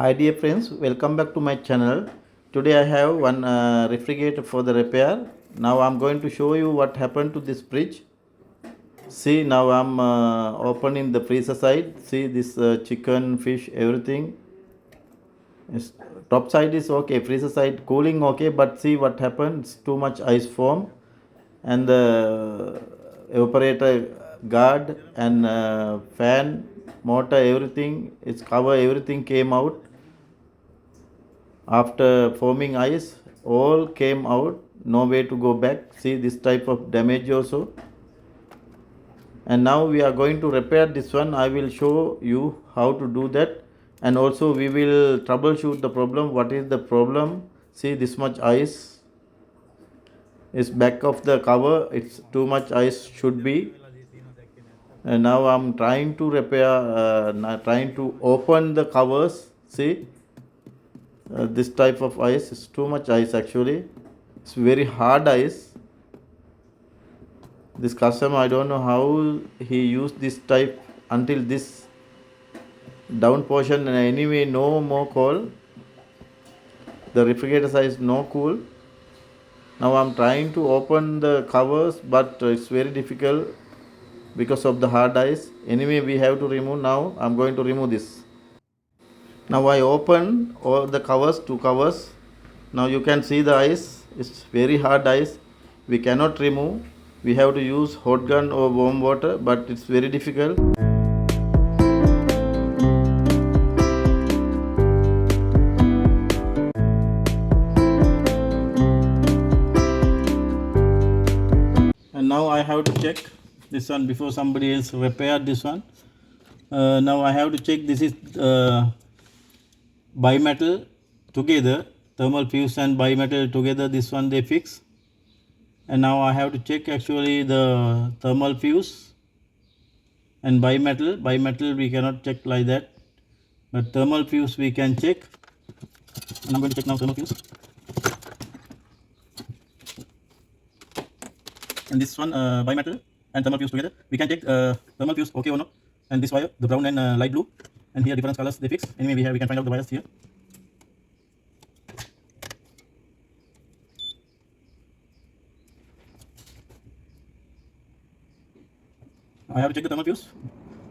Hi dear friends, welcome back to my channel. Today I have one refrigerator for the repair. Now I'm going to show you what happened to this fridge. See, now I'm opening the freezer side. See this chicken, fish, everything. Is top side is okay, freezer side cooling okay, but see what happened. It's too much ice form, and the evaporator guard and fan, motor, everything, its cover, everything came out. After forming ice, all came out, no way to go back. See this type of damage also. And now we are going to repair this one. I will show you how to do that, and also we will troubleshoot the problem. What is the problem? See this much ice is back of the cover. It's too much ice should be. And now I'm trying to repair, trying to open the covers. See, this type of ice is too much ice actually. It's very hard ice. This customer, I don't know how he used this type until this down portion, and anyway no more cold. The refrigerator size no cool. Now I'm trying to open the covers, but it's very difficult because of the hard ice. Anyway, we have to remove. Now I'm going to remove this. Now I open all the covers, two covers. Now you can see the ice. It's very hard ice. We cannot remove. We have to use hot gun or warm water, but it's very difficult. And now I have to check this one before somebody else repair this one. Now I have to check. This is bimetal together, thermal fuse and bimetal together. This one they fix. And now I have to check actually the thermal fuse and bimetal. Bimetal we cannot check like that, but thermal fuse we can check. And I'm going to check now thermal fuse. And this one bimetal and thermal fuse together. We can check thermal fuse okay or not. And this wire, the brown and light blue, and here different colors they fix. Anyway, we can find out the wires here. I have to check the thermal fuse,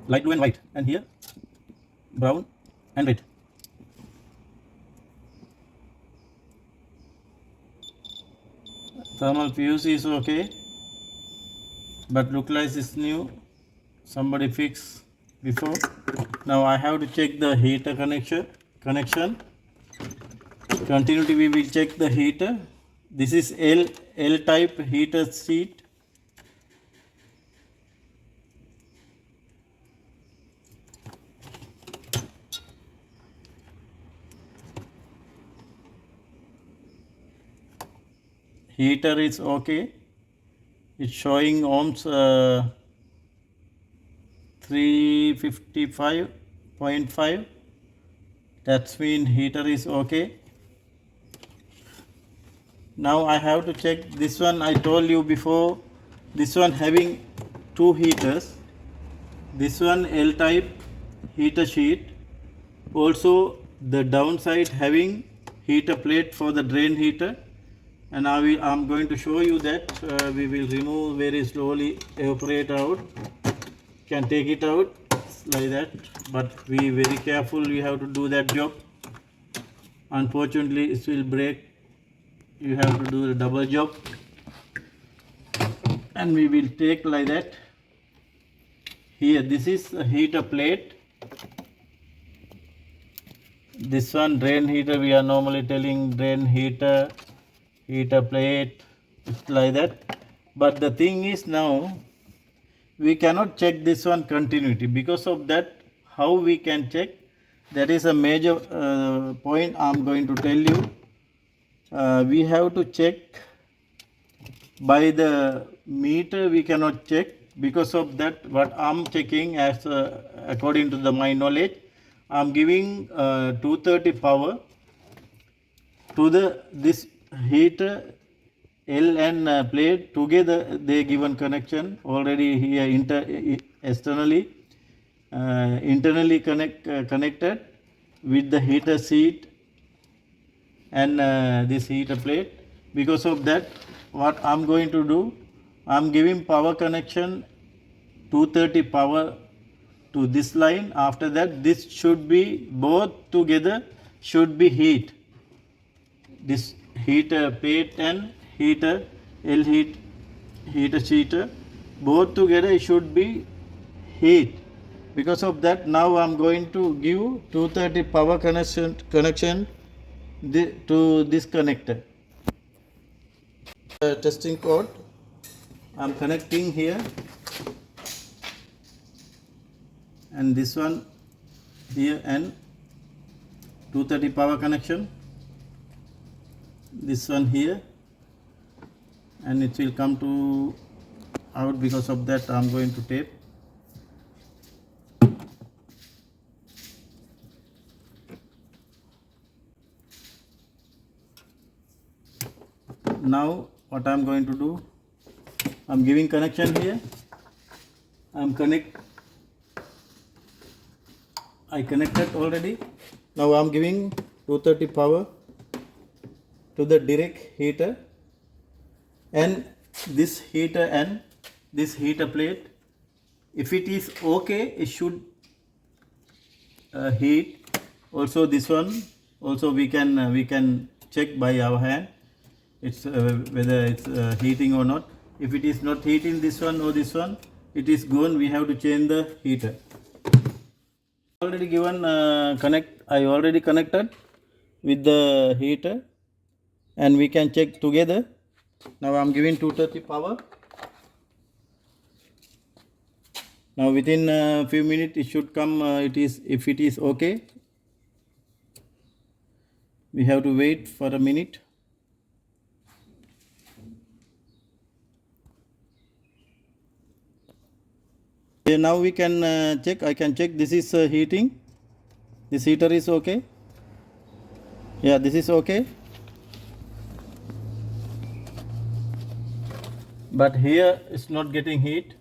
light blue and white, and here brown and red. Thermal fuse is okay, but look like it's new. Somebody fixed before. Now I have to check the heater connection. Continuity we will check the heater. This is L type heater seat. Heater is okay. It's showing ohms 355.5. That's mean heater is okay. Now I have to check this one. I told you before, this one having two heaters. This one L type heater sheet. Also the downside having heater plate for the drain heater. And I'm going to show you that. We will remove very slowly, evaporate out. Can take it out like that, but be very careful. We have to do that job. Unfortunately, it will break. You have to do the double job, and we will take like that. Here, this is a heater plate. This one drain heater. We are normally telling drain heater plate. It's like that. But the thing is now, we cannot check this one continuity. Because of that, how we can check? That is a major point I'm going to tell you. We have to check by the meter. We cannot check. Because of that, what I'm checking as according to my knowledge, I'm giving 230 power to this heater L and plate together. They given connection already here externally, internally connected. with the heater seat and this heater plate. Because of that, what I'm going to do, I'm giving power connection 230 power to this line. After that, this should be both together should be heat. This heater plate and heater heater heater both together should be heat. Because of that, now I'm going to give 230 power connection to this connector. Testing cord I'm connecting here, and this one here, and 230 power connection, this one here, and it will come to out. Because of that, I'm going to tape. Now what I'm going to do, I'm giving connection here. I connected already. Now I'm giving 230 power to the direct heater, and this heater and this heater plate. If it is okay, it should heat. Also this one also we can check by our hand. It's whether it's heating or not. If it is not heating, this one or this one, it is gone. We have to change the heater. Already given I already connected with the heater, and we can check together. Now I'm giving 230 power. Now within a few minutes it should come. If it is okay, we have to wait for a minute. Now we can check. I can check. This is heating. This heater is okay. Yeah, this is okay. But here it's not getting heat.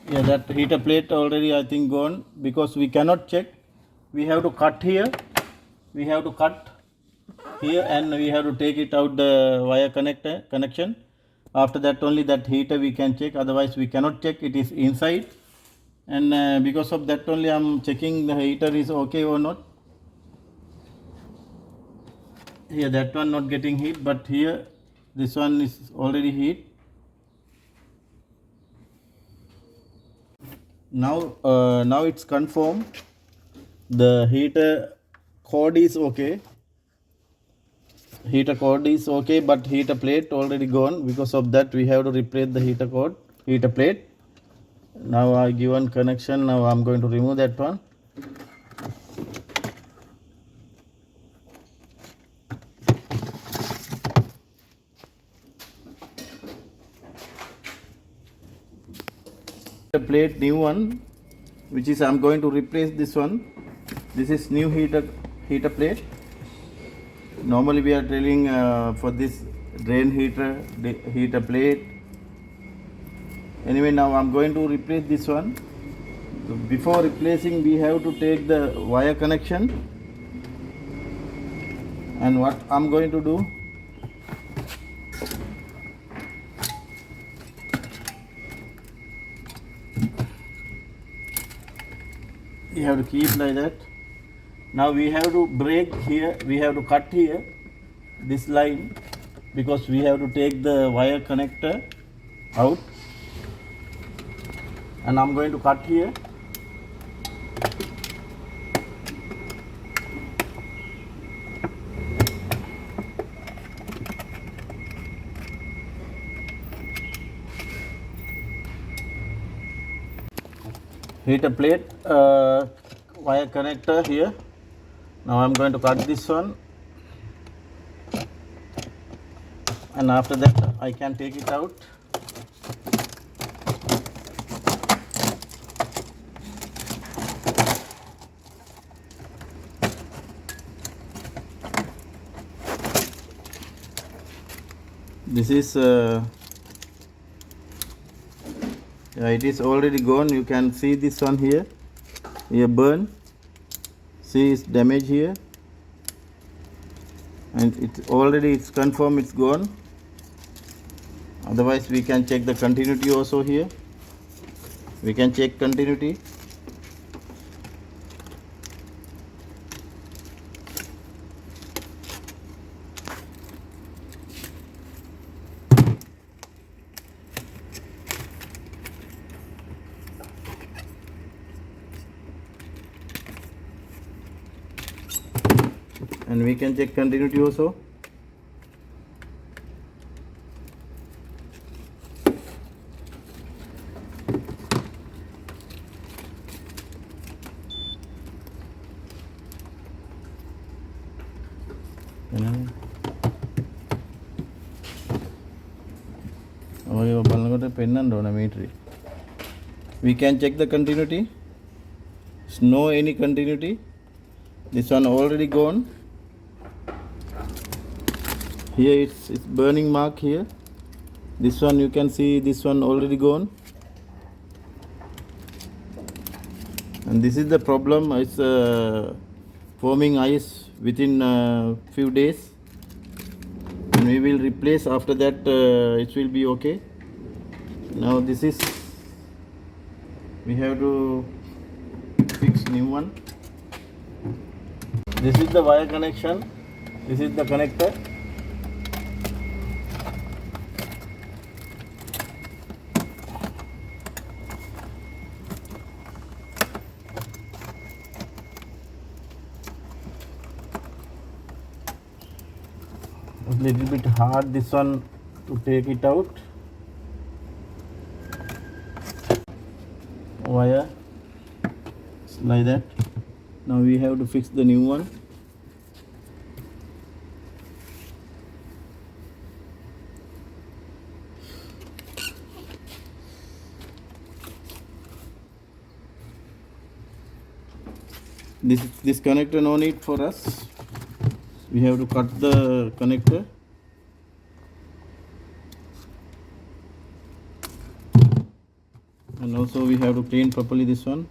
Yeah, that heater plate already I think gone, because we cannot check. We have to cut here. We have to cut here, and we have to take it out the wire connection. After that only that heater we can check. Otherwise we cannot check. It is inside, and because of that only I'm checking the heater is okay or not. Here that one not getting heat, but here this one is already heat. Now it's confirmed. The heater cord is okay. Heater cord is okay, but heater plate already gone. Because of that, we have to replace the heater plate. Now I given connection. Now I'm going to remove that one. Plate new one, which is I'm going to replace this one. This is new heater plate. Normally we are drilling for this drain heater plate. Anyway, now I'm going to replace this one. Before replacing, we have to take the wire connection, and what I'm going to do, you have to keep like that. Now we have to break here, we have to cut here this line, because we have to take the wire connector out, and I'm going to cut here. Heater plate wire connector here. Now I'm going to cut this one, and after that I can take it out. This is It is already gone. You can see this one here burn. See, it's damage here, and it's confirmed it's gone. Otherwise we can check the continuity also. Here we can check continuity. And we can check continuity also. We can check the continuity. There's no any continuity. This one already gone. Here it's burning mark here. This one you can see, this one already gone. And this is the problem. It's forming ice within few days, and we will replace after that. It will be okay. Now this is, we have to fix new one. This is the wire connection. This is the connector. A little bit hard this one to take it out. Wire, it's like that. Now we have to fix the new one. This connector no need for us. We have to cut the connector. And also we have to clean properly this one.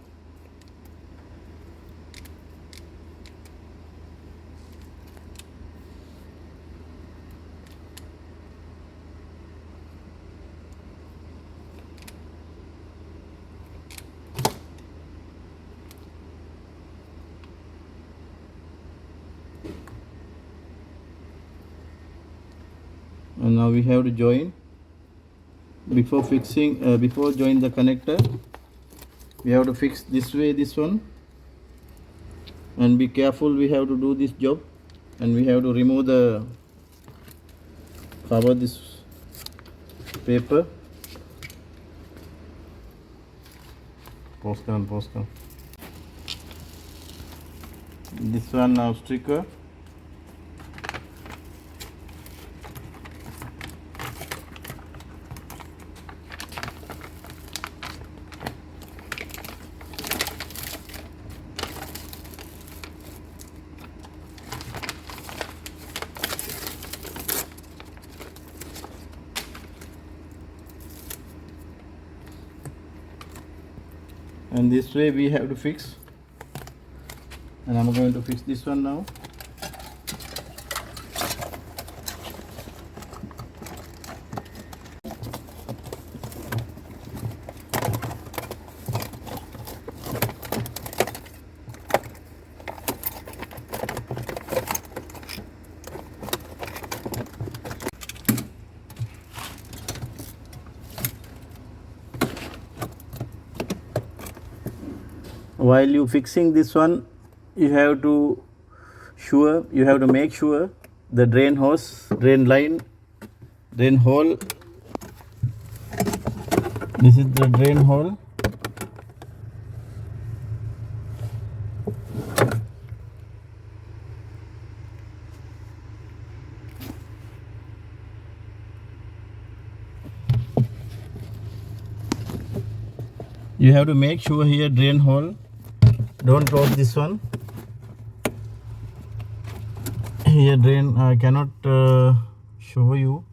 And now we have to join. Before join the connector, we have to fix this way, this one, and be careful. We have to do this job, and we have to remove the cover, this paper. Postcard. This one now sticker. And this way we have to fix, and I'm going to fix this one now. While you fixing this one, you have to make sure the drain hose, drain line, drain hole. This is the drain hole. You have to make sure here drain hole. Don't close this one. Here drain, I cannot show you.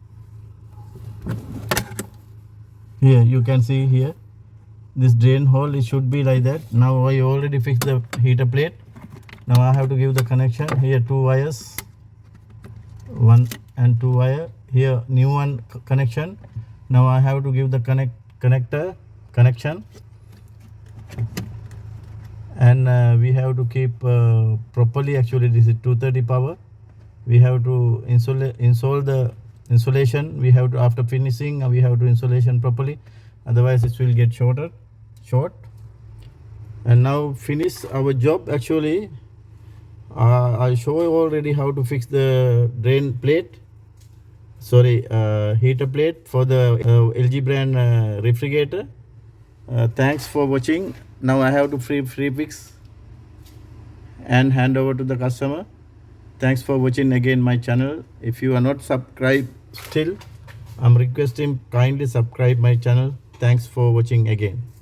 Here you can see here this drain hole, it should be like that. Now I already fixed the heater plate. Now I have to give the connection here, 2 wires, 1 and 2 wire here, new one connection. Now I have to give the connector connection, and we have to keep properly. Actually this is 230 power. We have to install the insulation. We have to, after finishing, we have to insulation properly, otherwise it will get short. And now finish our job. Actually I show you already how to fix the drain plate, sorry, heater plate for the LG brand refrigerator. Thanks for watching. Now I have to free fix and hand over to the customer. Thanks for watching again my channel. If you are not subscribed still, I'm requesting kindly subscribe my channel. Thanks for watching again.